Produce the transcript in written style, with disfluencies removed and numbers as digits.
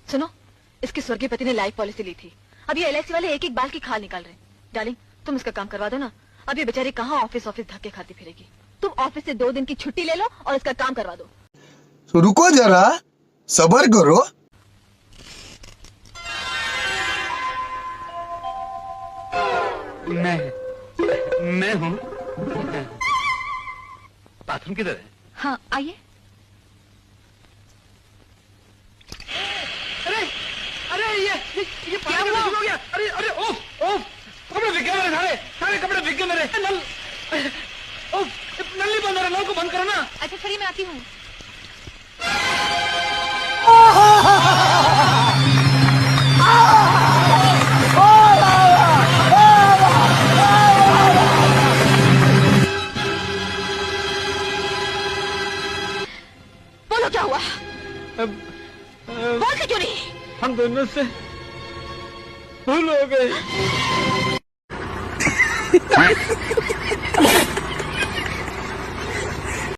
सुनो, इसके स्वर्गीय पति ने लाइफ पॉलिसी ली थी। अब ये एलआईसी वाले एक एक बाल की खाल निकाल रहे हैं। डार्लिंग, तुम इसका काम करवा दो ना। अब ये बेचारी कहाँ ऑफिस धक्के खाती फिरेगी। तुम ऑफिस से 2 दिन की छुट्टी ले लो और इसका काम करवा दो। तो रुको जरा, सबर करो। मैं हूँ। बाथरूम किधर है? हाँ, आइए। अरे ये क्या हो गया? अरे ओफ कपड़े भीग गए मेरे, सारे कपड़े भीग गए मेरे। नल नहीं बंद हो रहा, नल को बंद करो ना। अच्छा सही, मैं आती हूँ। बोलो क्या हुआ? बोलते क्यों नहीं? हम दोनों से भूल हो गई।